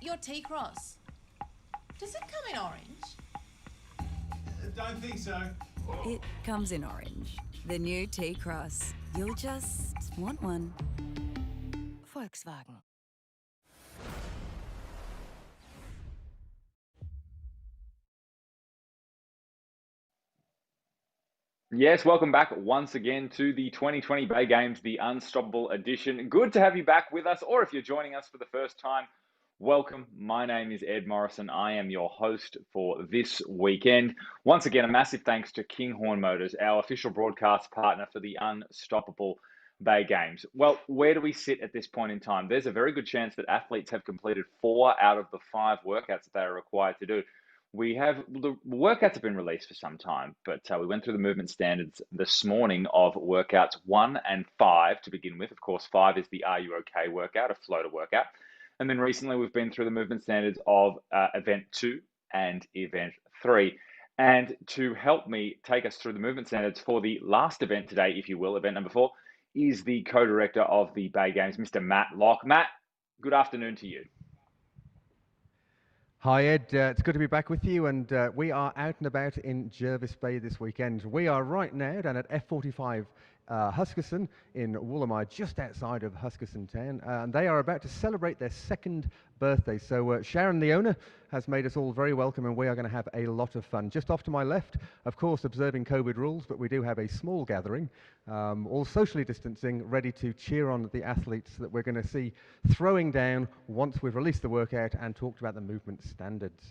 your T-Cross, does it come in orange? Don't think so. It comes in orange. The new T-Cross. You'll just want one. Volkswagen. Yes, welcome back once again to the 2020 Bay Games, the Unstoppable edition. Good to have you back with us, or if you're joining us for the first time, welcome. My name is Ed Morrison. I am your host for this weekend. Once again, a massive thanks to Kinghorn Motors, our official broadcast partner for the Unstoppable Bay Games. Well, where do we sit at this point in time? There's a very good chance that athletes have completed 4 out of the 5 workouts that they are required to do. The workouts have been released for some time, but we went through the movement standards this morning of workouts 1 and 5 to begin with. Of course, 5 is the Are You OK workout, a floater workout. And then recently we've been through the movement standards of event 2 and event 3. And to help me take us through the movement standards for the last event today, if you will, event number 4, is the co-director of the Bay Games, Mr. Matt Locke. Matt, good afternoon to you. Hi Ed, it's good to be back with you, and we are out and about in Jervis Bay this weekend. We are right now down at F45 Huskisson in Woolamai, just outside of Huskisson town, and they are about to celebrate their 2nd birthday. So Sharon, the owner, has made us all very welcome, and we are going to have a lot of fun. Just off to my left, of course, observing COVID rules, but we do have a small gathering, all socially distancing, ready to cheer on the athletes that we're going to see throwing down once we've released the workout and talked about the movement standards.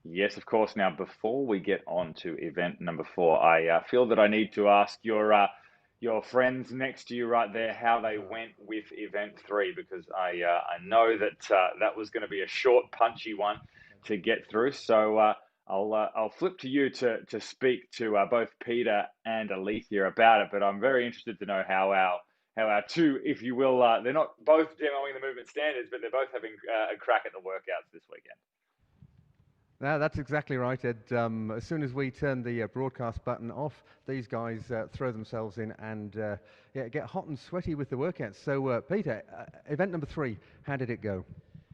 Yes, of course. Now, before we get on to event number 4, I feel that I need to ask your friends next to you right there how they went with event 3, because I know that that was going to be a short, punchy one to get through. So I'll flip to you to speak to both Peter and Alethea about it. But I'm very interested to know how our two, if you will, they're not both demoing the movement standards, but they're both having a crack at the workouts this weekend. No, that's exactly right, Ed. As soon as we turn the broadcast button off, these guys throw themselves in and get hot and sweaty with the workouts. So, Peter, event number 3, how did it go?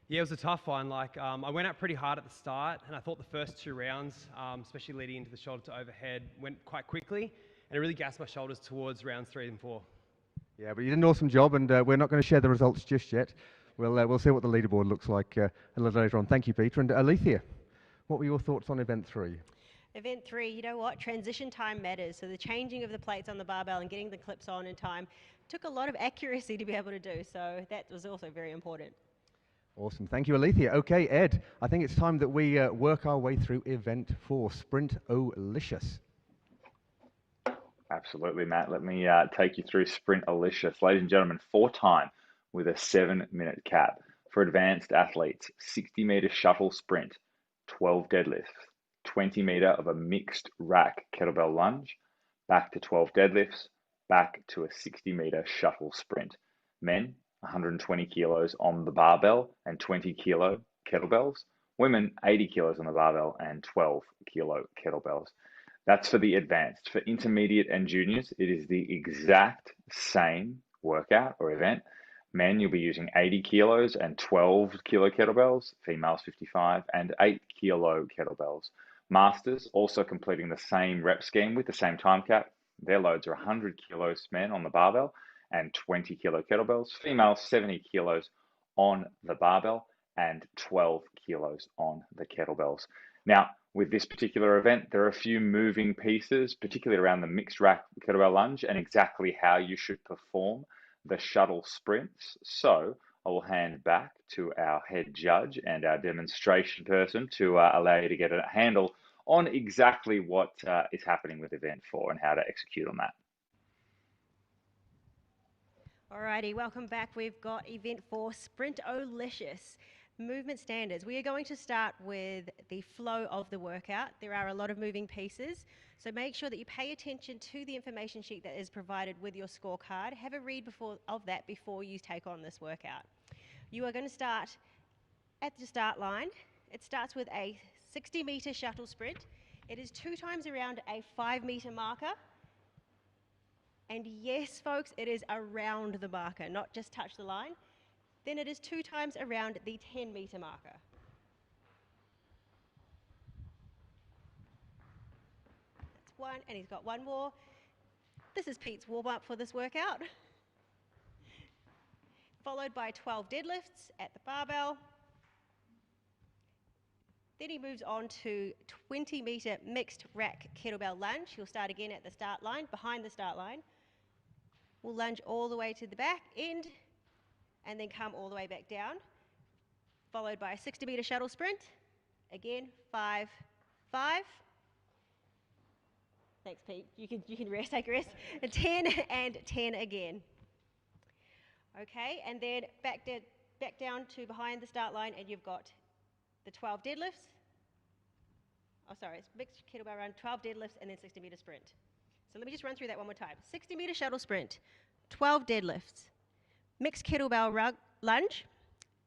Yeah, it was a tough one. I went out pretty hard at the start, and I thought the first 2 rounds, especially leading into the shoulder to overhead, went quite quickly, and it really gassed my shoulders towards rounds 3 and 4. Yeah, but you did an awesome job, and we're not going to share the results just yet. We'll see what the leaderboard looks like a little later on. Thank you, Peter. And Alethea, what were your thoughts on event 3? Event 3, you know what? Transition time matters. So the changing of the plates on the barbell and getting the clips on in time took a lot of accuracy to be able to do. So that was also very important. Awesome. Thank you, Alethea. Okay, Ed, I think it's time that we work our way through event 4, Sprint-O-licious. Absolutely, Matt. Let me take you through Sprint-O-licious. Ladies and gentlemen, 4 time with a 7-minute cap. For advanced athletes, 60-meter shuttle sprint, 12 deadlifts, 20 meter of a mixed rack kettlebell lunge, back to 12 deadlifts, back to a 60-meter shuttle sprint. Men, 120 kilos on the barbell and 20 kilo kettlebells. Women, 80 kilos on the barbell and 12 kilo kettlebells. That's for the advanced. For intermediate and juniors, it is the exact same workout or event. Men, you'll be using 80 kilos and 12 kilo kettlebells, females 55 and 8 kilo kettlebells. Masters also completing the same rep scheme with the same time cap. Their loads are 100 kilos men on the barbell and 20 kilo kettlebells. Females 70 kilos on the barbell and 12 kilos on the kettlebells. Now, with this particular event, there are a few moving pieces, particularly around the mixed rack kettlebell lunge and exactly how you should perform the shuttle sprints. So I will hand back to our head judge and our demonstration person to allow you to get a handle on exactly what is happening with event 4 and how to execute on that. Alrighty, welcome back. We've got event 4, Sprint-O-licious. Movement standards. We are going to start with the flow of the workout. There are a lot of moving pieces, so make sure that you pay attention to the information sheet that is provided with your scorecard. Have a read of that before you take on this workout. You are going to start at the start line. It starts with a 60-meter shuttle sprint. It is 2 times around a 5-meter marker. And yes, folks, it is around the marker, not just touch the line. Then it is 2 times around the 10-meter marker. That's 1, and he's got 1 more. This is Pete's warm-up for this workout. Followed by 12 deadlifts at the barbell. Then he moves on to 20-meter mixed rack kettlebell lunge. He'll start again at the start line, behind the start line. We'll lunge all the way to the back end and then come all the way back down. Followed by a 60-meter shuttle sprint. Again, 5, 5. Thanks, Pete. You can rest, take a rest. 10 and 10 again. Okay, and then back down to behind the start line, and you've got the 12 deadlifts. Oh, sorry, it's mixed kettlebell run, 12 deadlifts, and then 60-meter sprint. So let me just run through that one more time. 60-meter shuttle sprint, 12 deadlifts, mixed kettlebell lunge,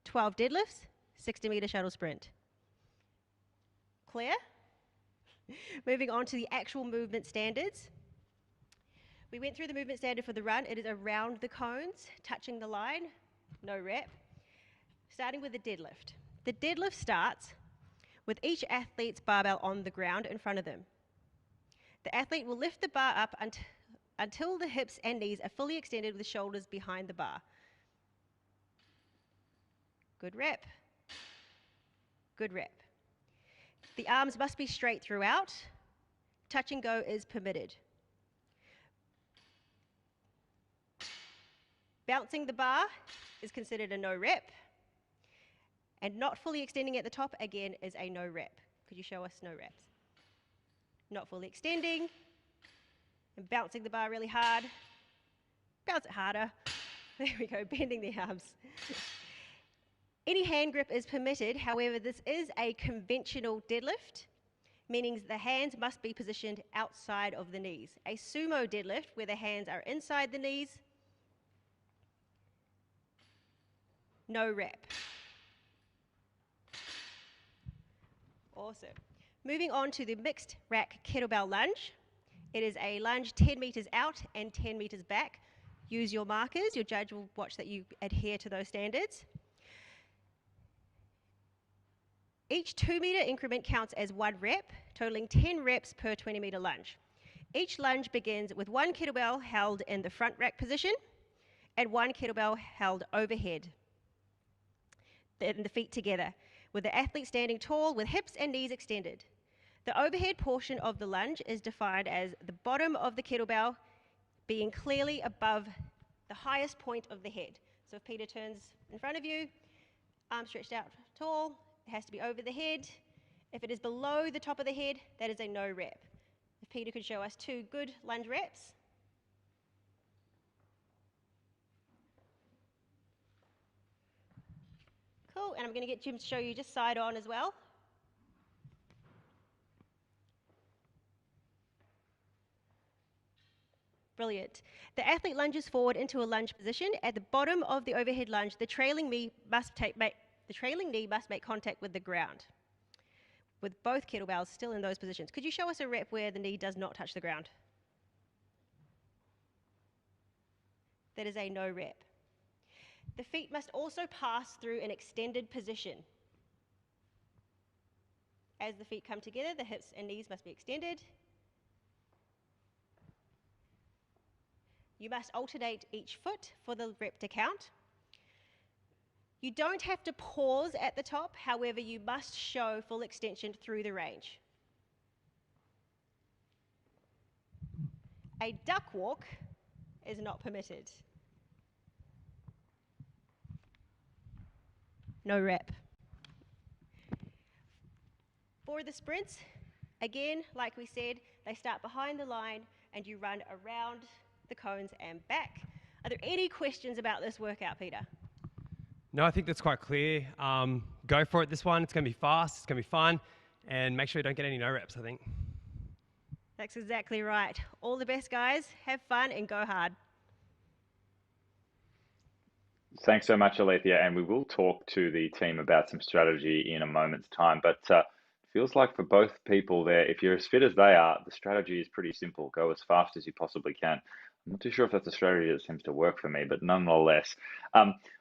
12 deadlifts, 60-meter shuttle sprint. Clear? Moving on to the actual movement standards. We went through the movement standard for the run. It is around the cones, touching the line, no rep. Starting with the deadlift. The deadlift starts with each athlete's barbell on the ground in front of them. The athlete will lift the bar up until the hips and knees are fully extended with the shoulders behind the bar. Good rep. Good rep. The arms must be straight throughout. Touch and go is permitted. Bouncing the bar is considered a no rep. And not fully extending at the top, again, is a no rep. Could you show us no reps? Not fully extending and bouncing the bar really hard. Bounce it harder. There we go, bending the arms. Any hand grip is permitted, however, this is a conventional deadlift, meaning the hands must be positioned outside of the knees. A sumo deadlift, where the hands are inside the knees, no rep. Awesome. Moving on to the mixed rack kettlebell lunge. It is a lunge 10 meters out and 10 meters back. Use your markers. Your judge will watch that you adhere to those standards. Each 2-meter increment counts as 1 rep, totaling 10 reps per 20-meter lunge. Each lunge begins with 1 kettlebell held in the front rack position and 1 kettlebell held overhead. Then the feet together, with the athlete standing tall with hips and knees extended. The overhead portion of the lunge is defined as the bottom of the kettlebell being clearly above the highest point of the head. So if Peter turns in front of you, arms stretched out tall, it has to be over the head. If it is below the top of the head, that is a no rep. If Peter could show us 2 good lunge reps. Cool, and I'm going to get Jim to show you just side on as well. Brilliant. The athlete lunges forward into a lunge position. At the bottom of the overhead lunge, the trailing knee must make contact with the ground, with both kettlebells still in those positions. Could you show us a rep where the knee does not touch the ground? That is a no rep. The feet must also pass through an extended position. As the feet come together, the hips and knees must be extended. You must alternate each foot for the rep to count. You don't have to pause at the top, however, you must show full extension through the range. A duck walk is not permitted. No rep. For the sprints, again, like we said, they start behind the line and you run around the cones and back. Are there any questions about this workout, Peter? No, I think that's quite clear. Go for it this one. It's going to be fast, it's going to be fun, and make sure you don't get any no reps, I think. That's exactly right. All the best, guys. Have fun and go hard. Thanks so much, Alethea, and we will talk to the team about some strategy in a moment's time. But feels like for both people there, if you're as fit as they are, the strategy is pretty simple. Go as fast as you possibly can. I'm not too sure if that's a strategy that seems to work for me, but nonetheless,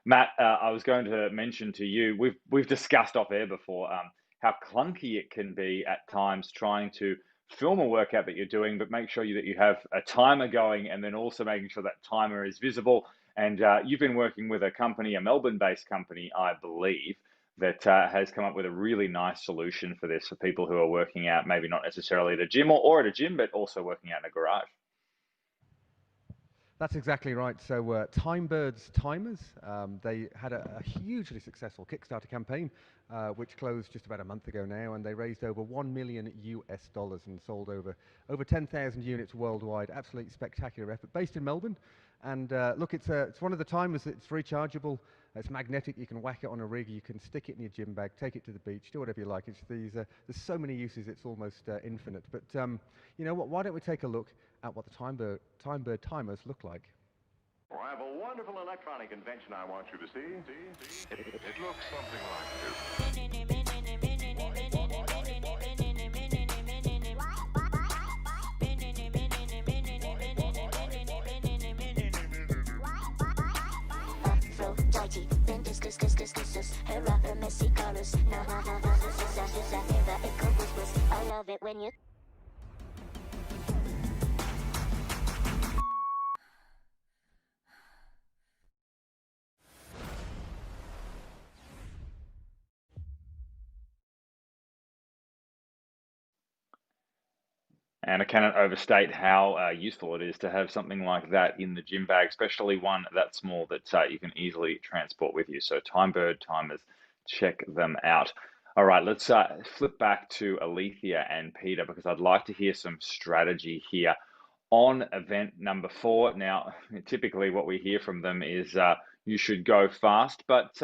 Matt, I was going to mention to you, we've discussed off air before how clunky it can be at times trying to film a workout that you're doing, but make sure that you have a timer going, and then also making sure that timer is visible. And you've been working with a company, a Melbourne-based company, I believe, that has come up with a really nice solution for this for people who are working out, maybe not necessarily at a gym or at a gym, but also working out in a garage. That's exactly right. So Timebird's Timers, they had a hugely successful Kickstarter campaign, which closed just about a month ago now, and they raised over $1 million and sold over 10,000 units worldwide. Absolutely spectacular effort. Based in Melbourne, and look, it's one of the timers that's rechargeable. It's magnetic. You can whack it on a rig. You can stick it in your gym bag, take it to the beach, do whatever you like. There's so many uses. It's almost infinite. But you know what? Why don't we take a look at what the Timebird timers look like? Well, I have a wonderful electronic invention I want you to see. It looks something like this. I love it when you And I cannot overstate how useful it is to have something like that in the gym bag, especially one that small that you can easily transport with you. So Timebird timers, check them out. All right, let's flip back to Alethea and Peter, because I'd like to hear some strategy here on event number 4. Now, typically what we hear from them is you should go fast, but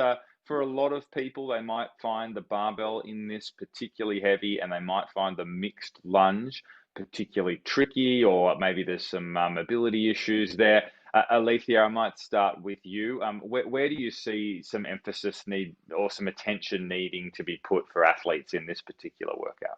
for a lot of people, they might find the barbell in this particularly heavy, and they might find the mixed lunge particularly tricky, or maybe there's some mobility issues there. Alethea, I might start with you. Where do you see some emphasis need or some attention needing to be put for athletes in this particular workout?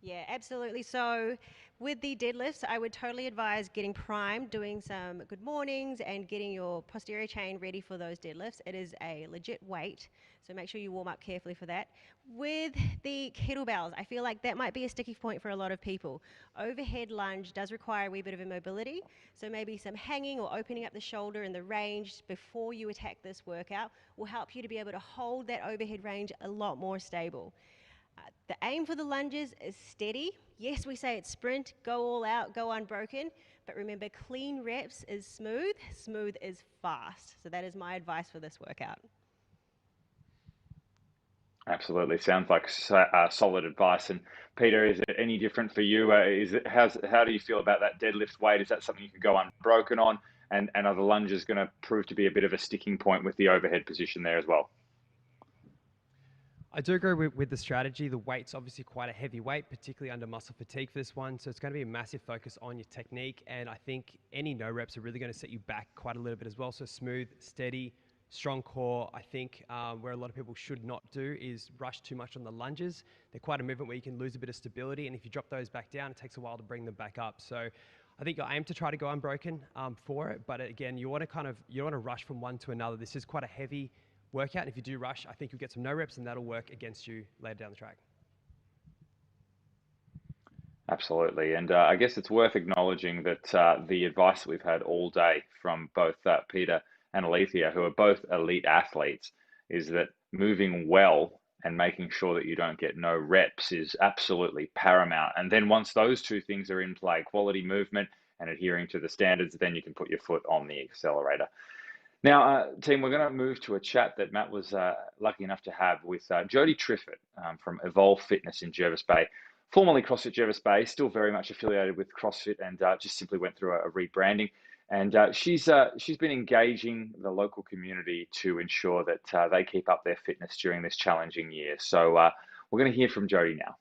Yeah, absolutely. So with the deadlifts, I would totally advise getting primed, doing some good mornings, and getting your posterior chain ready for those deadlifts. It is a legit weight, so make sure you warm up carefully for that. With the kettlebells, I feel like that might be a sticky point for a lot of people. Overhead lunge does require a wee bit of immobility, so maybe some hanging or opening up the shoulder in the range before you attack this workout will help you to be able to hold that overhead range a lot more stable. The aim for the lunges is steady. Yes, we say it's sprint, go all out, go unbroken, but remember, clean reps is smooth, smooth is fast. So that is my advice for this workout. Absolutely, sounds like solid advice. And Peter, is it any different for you? How do you feel about that deadlift weight? Is that something you could go unbroken on? And are the lunges going to prove to be a bit of a sticking point with the overhead position there as well? I do agree with the strategy. The weight's obviously quite a heavy weight, particularly under muscle fatigue for this one. So it's going to be a massive focus on your technique. And I think any no reps are really going to set you back quite a little bit as well. So smooth, steady, strong core. I think where a lot of people should not do is rush too much on the lunges. They're quite a movement where you can lose a bit of stability. And if you drop those back down, it takes a while to bring them back up. So I think you'll aim to try to go unbroken for it. But again, you want to rush from one to another. This is quite a heavy workout. And if you do rush, I think you'll get some no reps, and that'll work against you later down the track. Absolutely. And I guess it's worth acknowledging that the advice that we've had all day from both Peter and Alethea, who are both elite athletes, is that moving well and making sure that you don't get no reps is absolutely paramount. And then once those two things are in play, quality movement and adhering to the standards, then you can put your foot on the accelerator. Now, team, we're going to move to a chat that Matt was lucky enough to have with Jodie Triffett from Evolve Fitness in Jervis Bay, formerly CrossFit Jervis Bay, still very much affiliated with CrossFit, and just simply went through a rebranding. And she's been engaging the local community to ensure that they keep up their fitness during this challenging year. So we're going to hear from Jodie now.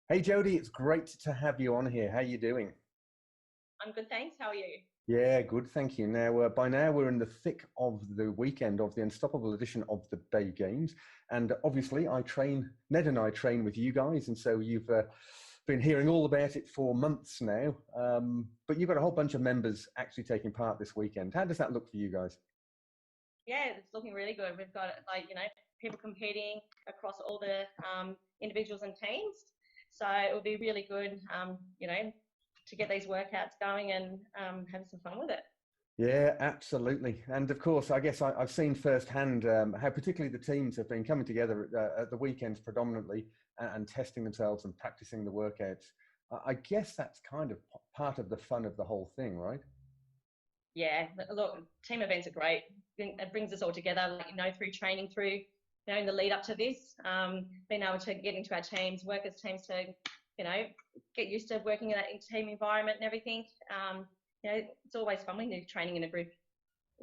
Hey, Jodie, it's great to have you on here. How are you doing? I'm good, thanks. How are you? Yeah, good, thank you. Now, by now we're in the thick of the weekend of the Unstoppable edition of the Bay Games, and obviously Ned and I train with you guys, and so you've been hearing all about it for months now, but you've got a whole bunch of members actually taking part this weekend. How does that look for you guys? Yeah, it's looking really good. We've got people competing across all the individuals and teams. So it will be really good, to get these workouts going and have some fun with it. Yeah, absolutely. And of course, I guess I've seen firsthand how particularly the teams have been coming together at the weekends predominantly and testing themselves and practicing the workouts. I guess that's kind of part of the fun of the whole thing, right? Yeah, look, team events are great. It brings us all together, through training, through, in the lead up to this, being able to get into our teams, work as teams to, get used to working in that team environment and everything. It's always fun when you're training in a group,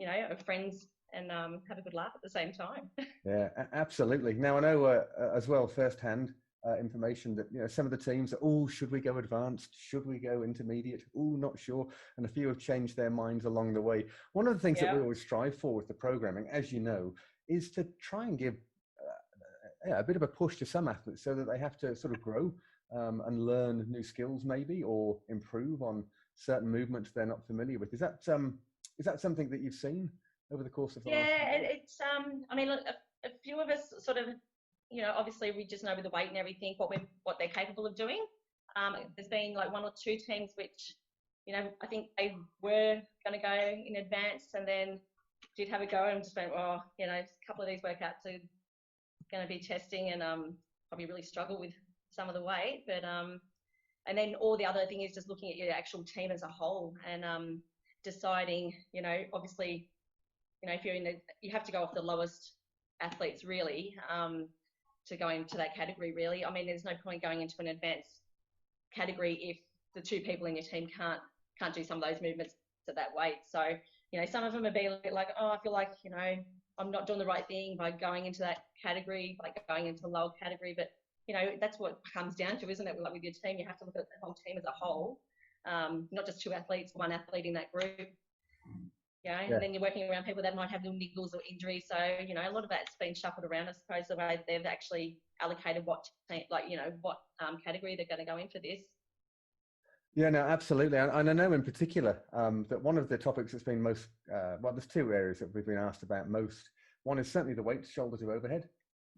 of friends and have a good laugh at the same time. Yeah, absolutely. Now, I know as well firsthand information that, some of the teams are, should we go advanced? Should we go intermediate? Not sure. And a few have changed their minds along the way. One of the things that we always strive for with the programming, as you know, is to try and give a bit of a push to some athletes so that they have to sort of grow and learn new skills maybe, or improve on certain movements they're not familiar with. Is that something that you've seen over the course of the last year? It's look, a few of us sort of, obviously we just know with the weight and everything what they're capable of doing. There's been like one or two teams which, I think they were going to go in advance and then did have a go and just went, a couple of these workouts are going to be testing and probably really struggle with some of the weight. But and then all the other thing is just looking at your actual team as a whole and deciding, obviously, if you're you have to go off the lowest athletes really to go into that category really. I mean, there's no point going into an advanced category if the two people in your team can't do some of those movements at that weight. So, some of them are being a bit like, I feel like, I'm not doing the right thing by going into that category, by going into the lower category. But, that's what it comes down to, isn't it? Like with your team, you have to look at the whole team as a whole, not just two athletes, one athlete in that group. And then you're working around people that might have little niggles or injuries. So, a lot of that's been shuffled around, I suppose, the way they've actually allocated what category they're going to go in for this. Yeah, no, absolutely. And I know in particular that one of the topics that's been most, there's two areas that we've been asked about most. One is certainly the weights, shoulder to overhead.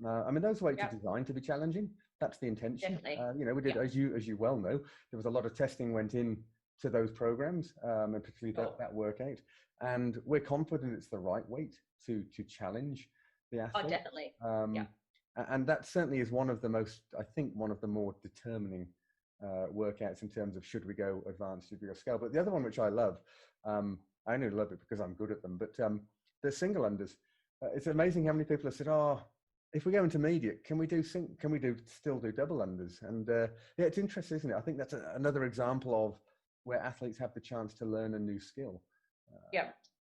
Those weights are designed to be challenging. That's the intention. Definitely. We did, as you well know, there was a lot of testing went in to those programs, and particularly that workout. And we're confident it's the right weight to challenge the athlete. Oh, definitely. And that certainly is one of the more determining workouts in terms of should we go advanced, should we go scale. But the other one, which I love, I only love it because I'm good at them, but the single unders. It's amazing how many people have said, if we go intermediate, can we still do double unders? And it's interesting, isn't it? I think that's another example of where athletes have the chance to learn a new skill.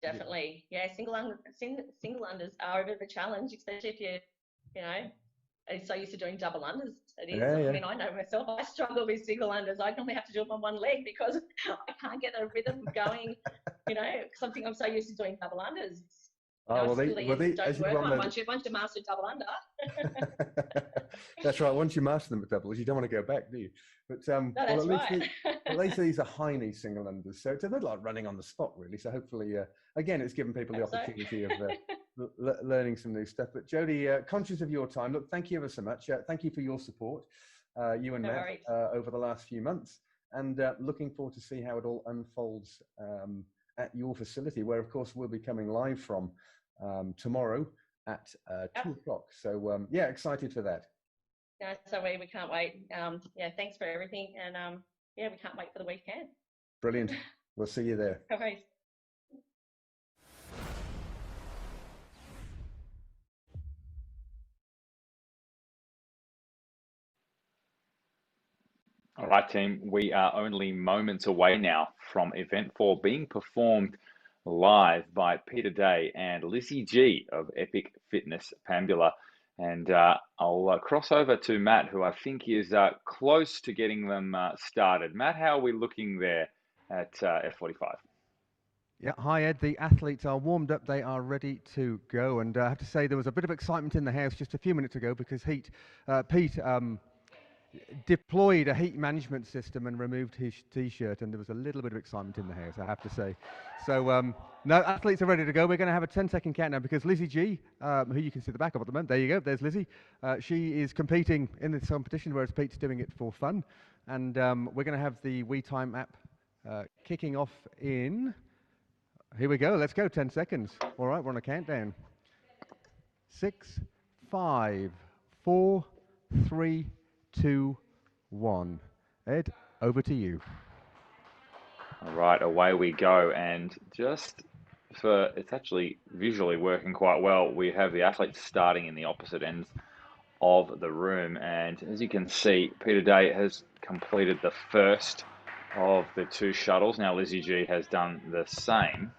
Definitely. Single unders are a bit of a challenge, especially if you're, are so used to doing double unders. It is. I mean, I know myself, I struggle with single unders. I normally have to do them on one leg because I can't get the rhythm going, something I'm so used to doing double unders. Once you master double under. That's right. Once you master them at doubles, you don't want to go back, do you? But at least these are high knee single unders, so it's a bit like running on the spot, really. So hopefully, again, it's given people the opportunity of learning some new stuff. But Jodie, conscious of your time, look, thank you ever so much. Thank you for your support, you and Matt, over the last few months, and looking forward to see how it all unfolds at your facility, where of course we'll be coming live from tomorrow at 2 o'clock. So excited for that. So we can't wait. Thanks for everything, and we can't wait for the weekend. Brilliant. We'll see you there. No worries. All right, team, we are only moments away now from Event 4 being performed live by Peter Day and Lissy G of Epic Fitness Pambula. And I'll cross over to Matt, who I think is close to getting them started. Matt, how are we looking there at F45? Yeah, hi Ed. The athletes are warmed up. They are ready to go. And I have to say there was a bit of excitement in the house just a few minutes ago because Pete deployed a heat management system and removed his t-shirt, and there was a little bit of excitement in the house, I have to say. So, no, athletes are ready to go. We're going to have a 10-second countdown because Lizzie G, who you can see the back of at the moment, there you go, there's Lizzie. She is competing in this competition, whereas Pete's doing it for fun. And we're going to have the WeTime app kicking off in, here we go, let's go, 10 seconds. All right, we're on a countdown. 6, 5, 4, 3, 2, 1. Ed, over to you. All right, away we go. And just for, it's actually visually working quite well. We have the athletes starting in the opposite ends of the room. And as you can see, Peter Day has completed the first of the 2 shuttles. Now Lizzie G has done the same.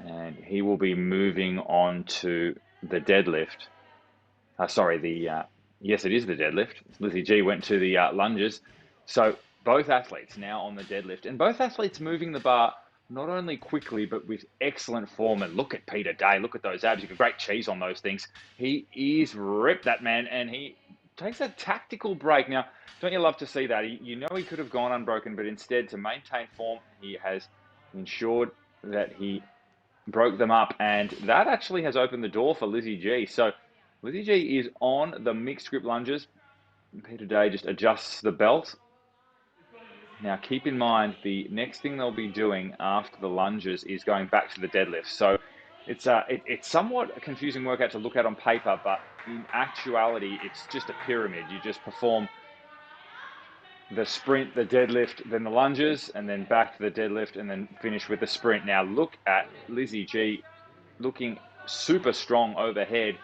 And he will be moving on to the deadlift. Yes, it is the deadlift. Lizzie G went to the lunges. So both athletes now on the deadlift, and both athletes moving the bar not only quickly, but with excellent form. And look at Peter Day. Look at those abs. You got great cheese on those things. He is ripped, that man, and he takes a tactical break. Now, don't you love to see that? You know he could have gone unbroken, but instead, to maintain form, he has ensured that he broke them up, and that actually has opened the door for Lizzie G. So Lizzie G is on the mixed grip lunges. Peter Day just adjusts the belt. Now keep in mind, the next thing they'll be doing after the lunges is going back to the deadlift. So it's somewhat a confusing workout to look at on paper, but in actuality, it's just a pyramid. You just perform the sprint, the deadlift, then the lunges, and then back to the deadlift, and then finish with the sprint. Now look at Lizzie G looking super strong overhead,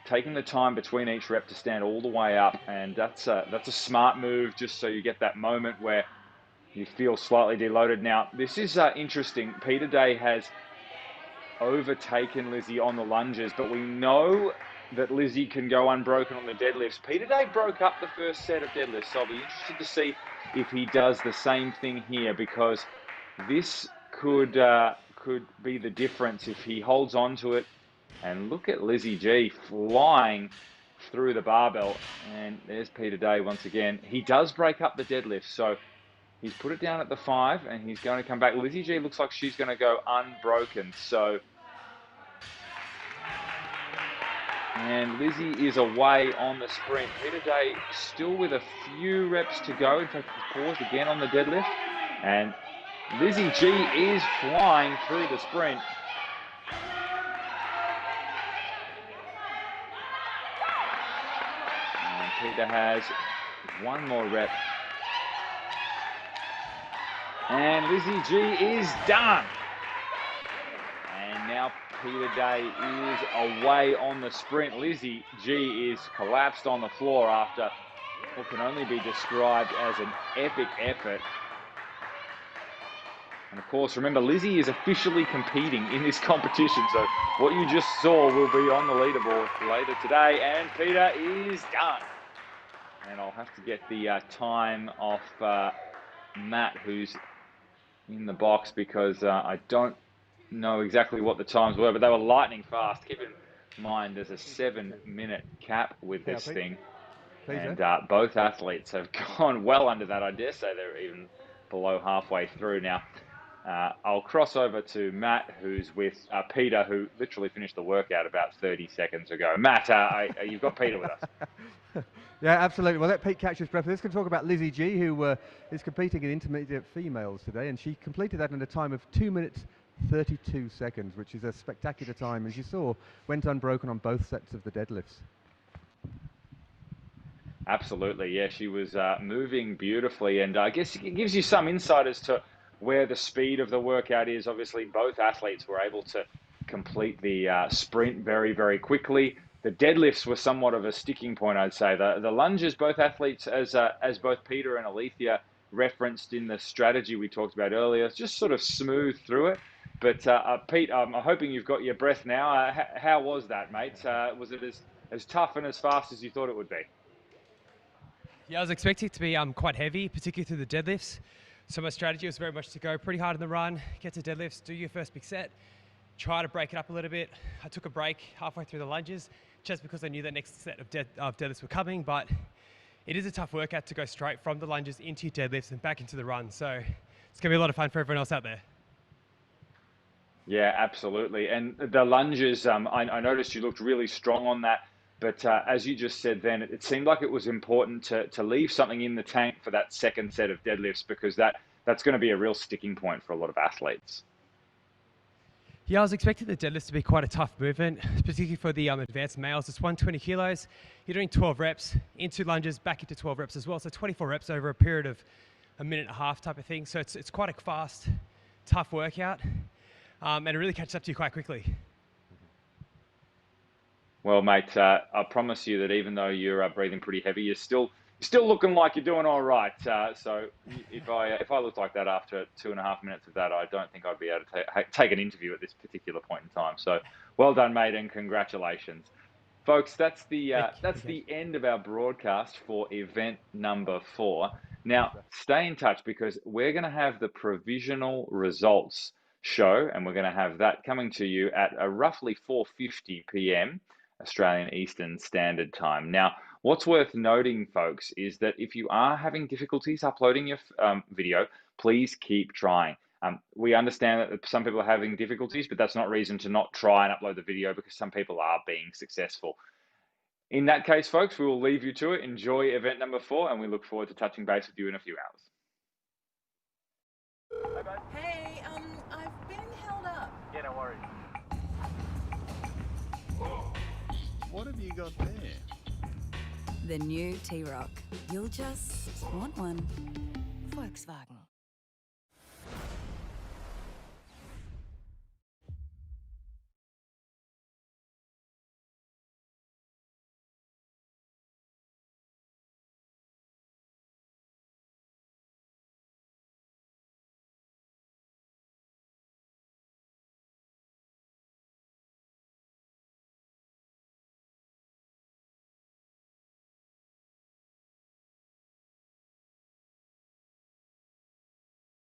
taking the time between each rep to stand all the way up, and that's a smart move, just so you get that moment where you feel slightly deloaded. Now this is interesting. Peter Day has overtaken Lizzie on the lunges, but we know that Lizzie can go unbroken on the deadlifts. Peter Day broke up the first set of deadlifts, so I'll be interested to see if he does the same thing here, because this could be the difference if he holds on to it. And look at Lizzie G flying through the barbell, and there's Peter Day once again. He does break up the deadlift, so he's put it down at the 5, and he's going to come back. Lizzie G looks like she's going to go unbroken, so... And Lizzie is away on the sprint. Peter Day still with a few reps to go. In fact, he's paused again on the deadlift. And Lizzie G is flying through the sprint. And Peter has one more rep. And Lizzie G is done. And now Peter Day is away on the sprint. Lizzie G is collapsed on the floor after what can only be described as an epic effort. And of course, remember, Lizzie is officially competing in this competition, so what you just saw will be on the leaderboard later today, and Peter is done. And I'll have to get the time off Matt, who's in the box, because I don't know exactly what the times were, but they were lightning fast. Keep in mind, there's a 7-minute cap with this thing. And both athletes have gone well under that. I dare say they're even below halfway through. Now, I'll cross over to Matt, who's with Peter, who literally finished the workout about 30 seconds ago. Matt, you've got Peter with us. Yeah, absolutely. Well, let Pete catch his breath. Let's talk about Lizzie G, who is competing in intermediate females today, and she completed that in a time of 2 minutes 32 seconds, which is a spectacular time. As you saw, went unbroken on both sets of the deadlifts. Absolutely, yeah, she was moving beautifully, and I guess it gives you some insight as to where the speed of the workout is. Obviously, both athletes were able to complete the sprint very, very quickly. The deadlifts were somewhat of a sticking point, I'd say. The lunges, both athletes, as both Peter and Alethea referenced in the strategy we talked about earlier, just sort of smooth through it. But Pete, I'm hoping you've got your breath now. How was that, mate? Was it as tough and as fast as you thought it would be? Yeah, I was expecting it to be quite heavy, particularly through the deadlifts. So my strategy was very much to go pretty hard in the run, get to deadlifts, do your first big set, try to break it up a little bit. I took a break halfway through the lunges just because I knew the next set of deadlifts were coming, but it is a tough workout to go straight from the lunges into your deadlifts and back into the run. So it's going to be a lot of fun for everyone else out there. Yeah, absolutely. And the lunges, I noticed you looked really strong on that. But as you just said then, it seemed like it was important to leave something in the tank for that second set of deadlifts, because that's going to be a real sticking point for a lot of athletes. Yeah, I was expecting the deadlifts to be quite a tough movement, particularly for the advanced males. It's 120 kilos. You're doing 12 reps into lunges, back into 12 reps as well. So 24 reps over a period of a minute and a half type of thing. So it's quite a fast, tough workout. And it really catches up to you quite quickly. Well, mate, I promise you that even though you're breathing pretty heavy, you're still looking like you're doing all right. So if I looked like that after 2.5 minutes of that, I don't think I'd be able to take an interview at this particular point in time. So well done, mate, and congratulations. Folks, that's the end of our broadcast for event number 4. Now, stay in touch, because we're going to have the provisional results show, and we're going to have that coming to you at roughly 4:50 p.m. Australian Eastern Standard Time. Now, what's worth noting, folks, is that if you are having difficulties uploading your video, please keep trying. We understand that some people are having difficulties, but that's not reason to not try and upload the video, because some people are being successful. In that case, folks, we will leave you to it. Enjoy event number 4, and we look forward to touching base with you in a few hours. Hey, I've been held up. Yeah, no worries. What have you got there? The new T-Roc. You'll just want one. Volkswagen.